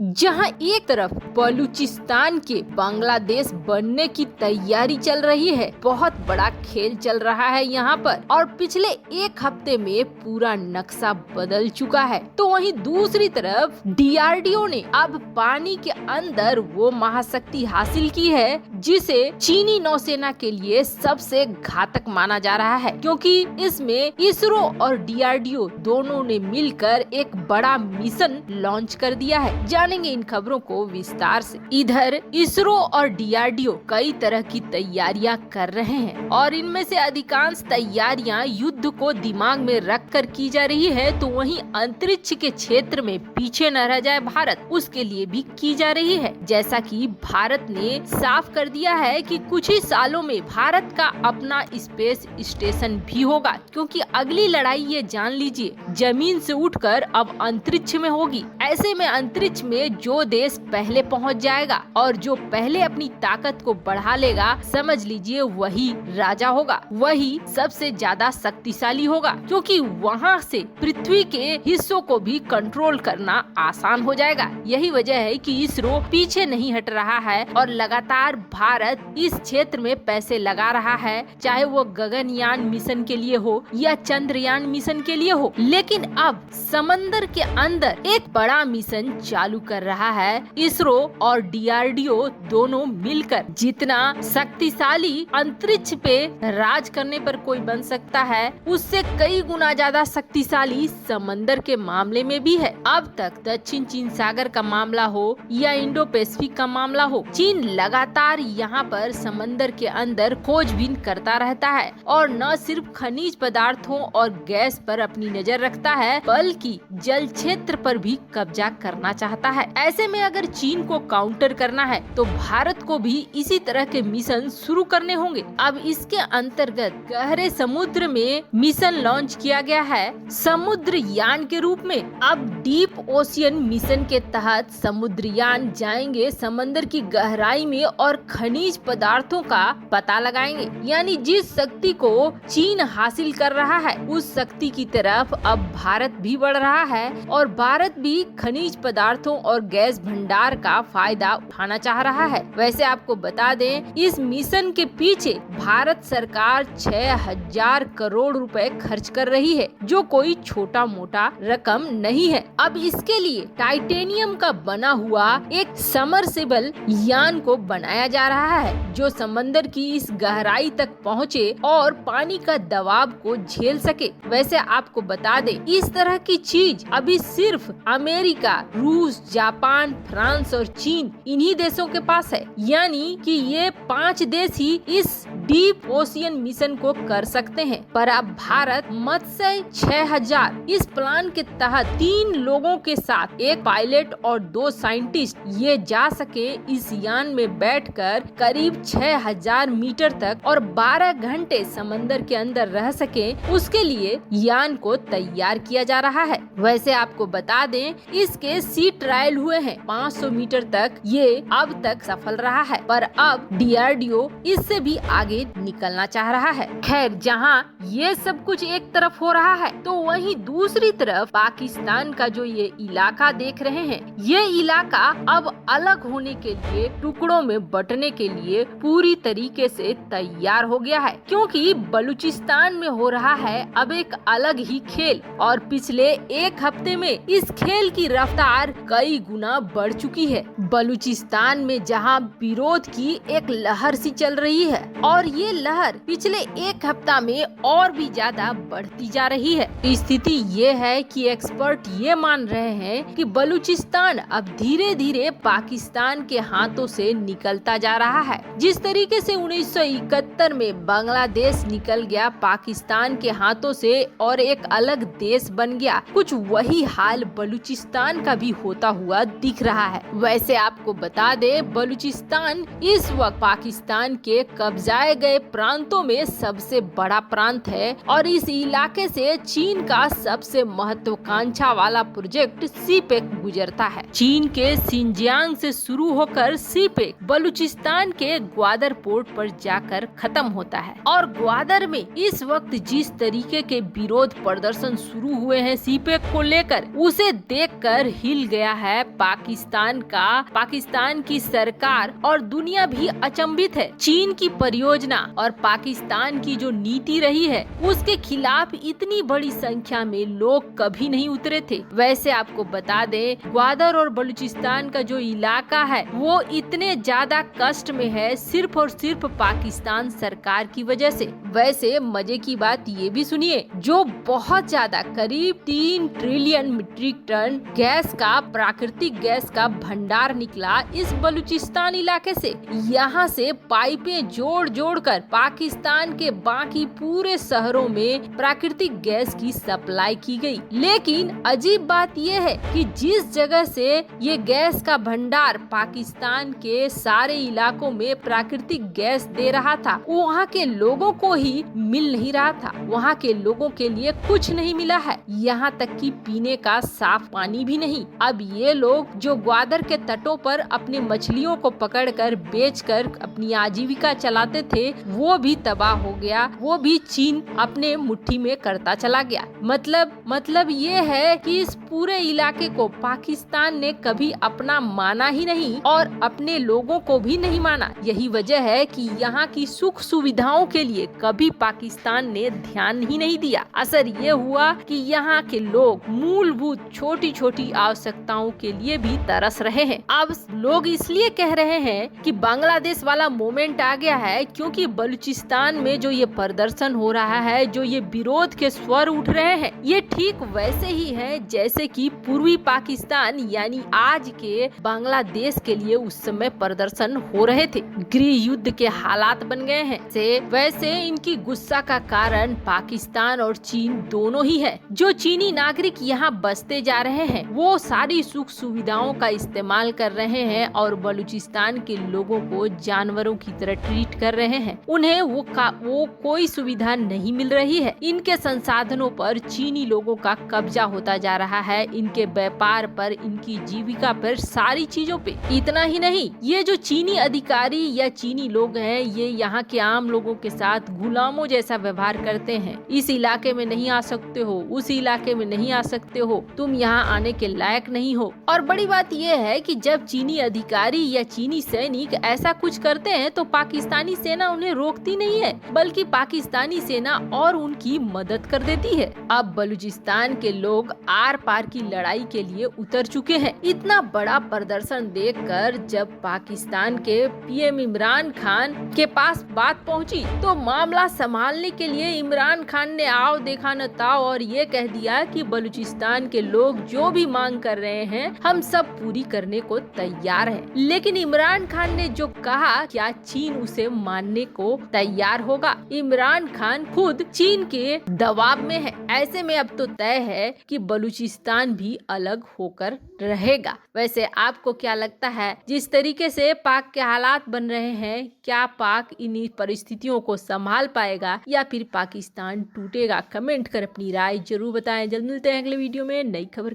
जहां एक तरफ बलूचिस्तान के बांग्लादेश बनने की तैयारी चल रही है, बहुत बड़ा खेल चल रहा है यहाँ पर और पिछले एक हफ्ते में पूरा नक्शा बदल चुका है। तो वहीं दूसरी तरफ डीआरडीओ ने अब पानी के अंदर वो महाशक्ति हासिल की है जिसे चीनी नौसेना के लिए सबसे घातक माना जा रहा है, क्योंकि इसमें इसरो और डीआरडीओ दोनों ने मिलकर एक बड़ा मिशन लॉन्च कर दिया है। जानेंगे इन खबरों को विस्तार से। इधर इसरो और डीआरडीओ कई तरह की तैयारियां कर रहे हैं और इनमें से अधिकांश तैयारियां युद्ध को दिमाग में रख कर की जा रही है, तो वहीं अंतरिक्ष के क्षेत्र में पीछे न रह जाए भारत, उसके लिए भी की जा रही है। जैसा कि भारत ने साफ कर दिया है कि कुछ ही सालों में भारत का अपना स्पेस स्टेशन भी होगा, क्योंकि अगली लड़ाई ये जान लीजिए जमीन से उठकर अब अंतरिक्ष में होगी। ऐसे में अंतरिक्ष में जो देश पहले पहुंच जाएगा और जो पहले अपनी ताकत को बढ़ा लेगा, समझ लीजिए वही राजा होगा, वही सबसे ज्यादा शक्तिशाली होगा, क्योंकि वहां से पृथ्वी के हिस्सों को भी कंट्रोल करना आसान हो जाएगा। यही वजह है कि इसरो पीछे नहीं हट रहा है और लगातार भारत इस क्षेत्र में पैसे लगा रहा है, चाहे वो गगनयान मिशन के लिए हो या चंद्रयान मिशन के लिए हो। लेकिन अब समंदर के अंदर एक बड़ा मिशन चालू कर रहा है इसरो और डीआरडीओ दोनों मिलकर। जितना शक्तिशाली अंतरिक्ष पे राज करने पर कोई बन सकता है, उससे कई गुना ज्यादा शक्तिशाली समंदर के मामले में भी है। अब तक दक्षिण चीन सागर का मामला हो या इंडो पैसिफिक का मामला हो, चीन लगातार यहाँ पर समंदर के अंदर खोजबीन करता रहता है और न सिर्फ खनिज पदार्थों और गैस पर अपनी नजर रखता है, बल्कि जल क्षेत्र पर भी कब्जा करना चाहता है। ऐसे में अगर चीन को काउंटर करना है तो भारत को भी इसी तरह के मिशन शुरू करने होंगे। अब इसके अंतर्गत गहरे समुद्र में मिशन लॉन्च किया गया है समुद्रयान के रूप में। अब डीप ओशियन मिशन के तहत समुद्रयान जाएंगे समंदर की गहराई में और खनिज पदार्थों का पता लगाएंगे। यानी जिस शक्ति को चीन हासिल कर रहा है, उस शक्ति की तरफ अब भारत भी बढ़ रहा है और भारत भी खनिज पदार्थों और गैस भंडार का फायदा उठाना चाह रहा है। वैसे आपको बता दें, इस मिशन के पीछे भारत सरकार 6000 करोड़ रुपए खर्च कर रही है, जो कोई छोटा मोटा रकम नहीं है। अब इसके लिए टाइटेनियम का बना हुआ एक समरसेबल यान को बनाया जा रहा है, जो समंदर की इस गहराई तक पहुँचे और पानी का दबाव को झेल सके। वैसे आपको बता दें, इस तरह की चीज अभी सिर्फ अमेरिका, रूस, जापान, फ्रांस और चीन इन्हीं देशों के पास है। यानी कि ये 5 देश ही इस डीप ओशियन मिशन को कर सकते हैं। पर अब भारत मत्स्य 6000 इस प्लान के तहत 3 लोगों के साथ, एक पायलट और 2 साइंटिस्ट, ये जा सके इस यान में बैठकर करीब 6000 मीटर तक और 12 घंटे समंदर के अंदर रह सके, उसके लिए यान को तैयार किया जा रहा है। वैसे आपको बता दें, इसके सी ट्रायल हुए हैं 500 मीटर तक, ये अब तक सफल रहा है, पर अब डीआरडीओ इससे भी आगे निकलना चाह रहा है। खैर, जहां ये सब कुछ एक तरफ हो रहा है, तो वहीं दूसरी तरफ पाकिस्तान का जो ये इलाका देख रहे हैं, ये इलाका अब अलग होने के लिए, टुकड़ों में बंटने के लिए पूरी तरीके से तैयार हो गया है, क्योंकि बलूचिस्तान में हो रहा है अब एक अलग ही खेल और पिछले एक हफ्ते में इस खेल की रफ्तार कई गुना बढ़ चुकी है। बलूचिस्तान में जहां विरोध की एक लहर सी चल रही है और ये लहर पिछले एक हफ्ता में और भी ज्यादा बढ़ती जा रही है। स्थिति ये है कि एक्सपर्ट ये मान रहे हैं कि बलूचिस्तान अब धीरे धीरे पाकिस्तान के हाथों से निकलता जा रहा है। जिस तरीके से 1971 में बांग्लादेश निकल गया पाकिस्तान के हाथों से और एक अलग देश बन गया, कुछ वही हाल बलूचिस्तान का भी होता हुआ दिख रहा है। वैसे आपको बता दे, बलूचिस्तान इस वक्त पाकिस्तान के कब्जाए गए प्रांतों में सबसे बड़ा प्रांत है और इस इलाके से चीन का सबसे महत्वाकांक्षा वाला प्रोजेक्ट सीपेक गुजरता है। चीन के सिंजियांग से शुरू होकर सीपेक बलूचिस्तान के ग्वादर पोर्ट पर जाकर खत्म होता है और ग्वादर में इस वक्त जिस तरीके के विरोध प्रदर्शन शुरू हुए हैं सीपेक को लेकर, उसे देखकर हिल गया है पाकिस्तान की सरकार और दुनिया भी अचंभित है। चीन की परियोजना और पाकिस्तान की जो नीति रही है उसके खिलाफ इतनी बड़ी संख्या में लोग कभी नहीं उतरे थे। वैसे आपको बता दें, ग्वादर और बलूचिस्तान का जो इलाका है वो इतने ज्यादा कष्ट में है सिर्फ और सिर्फ पाकिस्तान सरकार की वजह से। वैसे मजे की बात ये भी सुनिए, जो बहुत ज्यादा करीब 3 ट्रिलियन मीट्रिक टन प्राकृतिक गैस का भंडार निकला इस बलूचिस्तान इलाके से। यहाँ से पाइपें जोड़ कर पाकिस्तान के बाकी पूरे शहरों में प्राकृतिक गैस की सप्लाई की गई। लेकिन अजीब बात यह है कि जिस जगह से ये गैस का भंडार पाकिस्तान के सारे इलाकों में प्राकृतिक गैस दे रहा था, वहाँ के लोगों को ही मिल नहीं रहा था। वहाँ के लोगों के लिए कुछ नहीं मिला है, यहाँ तक कि पीने का साफ पानी भी नहीं। अब ये लोग जो ग्वादर के तटों पर अपनी मछलियों को पकड़कर बेचकर अपनी आजीविका चलाते थे वो भी तबाह हो गया, वो भी चीन अपने मुट्ठी में करता चला गया। मतलब ये है कि इस पूरे इलाके को पाकिस्तान ने कभी अपना माना ही नहीं और अपने लोगों को भी नहीं माना। यही वजह है कि यहाँ की सुख सुविधाओं के लिए कभी पाकिस्तान ने ध्यान ही नहीं दिया। असर ये हुआ कि यहाँ के लोग मूलभूत छोटी छोटी आवश्यकताओं के लिए भी तरस रहे हैं। अब लोग इसलिए कह रहे हैं कि बांग्लादेश वाला मोमेंट आ गया है, क्योंकि बलूचिस्तान में जो ये प्रदर्शन हो रहा है, जो ये विरोध के स्वर उठ रहे हैं, ये ठीक वैसे ही है जैसे कि पूर्वी पाकिस्तान यानी आज के बांग्लादेश के लिए उस समय प्रदर्शन हो रहे थे। गृह युद्ध के हालात बन गए हैं। वैसे इनकी गुस्सा का कारण पाकिस्तान और चीन दोनों ही है। जो चीनी नागरिक यहाँ बसते जा रहे हैं वो सारी सुख सुविधाओं का इस्तेमाल कर रहे हैं और बलूचिस्तान के लोगों को जानवरों की तरह ट्रीट कर रहे हैं। उन्हें वो कोई सुविधा नहीं मिल रही है। इनके संसाधनों पर चीनी लोगों का कब्जा होता जा रहा है, इनके व्यापार पर, इनकी जीविका पर, सारी चीजों पे। इतना ही नहीं, ये जो चीनी अधिकारी या चीनी लोग हैं ये यहाँ के आम लोगों के साथ गुलामों जैसा व्यवहार करते हैं। इस इलाके में नहीं आ सकते हो, उस इलाके में नहीं आ सकते हो, तुम यहाँ आने के लायक नहीं हो। और बड़ी बात यह है कि जब चीनी अधिकारी या चीनी सैनिक ऐसा कुछ करते हैं तो पाकिस्तानी सेना उन्हें रोकती नहीं है, बल्कि पाकिस्तानी सेना और उनकी मदद कर देती है। अब बलूचिस्तान के लोग आर पार की लड़ाई के लिए उतर चुके हैं। इतना बड़ा प्रदर्शन देखकर जब पाकिस्तान के पीएम इमरान खान के पास बात पहुंची तो मामला संभालने के लिए इमरान खान ने आओ देखा न ताओ और ये कह दिया कि बलूचिस्तान के लोग जो भी मांग कर रहे हैं हम सब पूरी करने को तैयार हैं। लेकिन इमरान खान ने जो कहा, क्या चीन उसे मानने को तैयार होगा? इमरान खान खुद चीन के दबाव में है। ऐसे में अब तो तय है कि बलूचिस्तान भी अलग होकर रहेगा। वैसे आपको क्या लगता है, जिस तरीके से पाक के हालात बन रहे हैं, क्या पाक इन परिस्थितियों को संभाल पाएगा या फिर पाकिस्तान टूटेगा? कमेंट कर अपनी राय जरूर बताएं। जल्द मिलते हैं अगले वीडियो में नई खबर।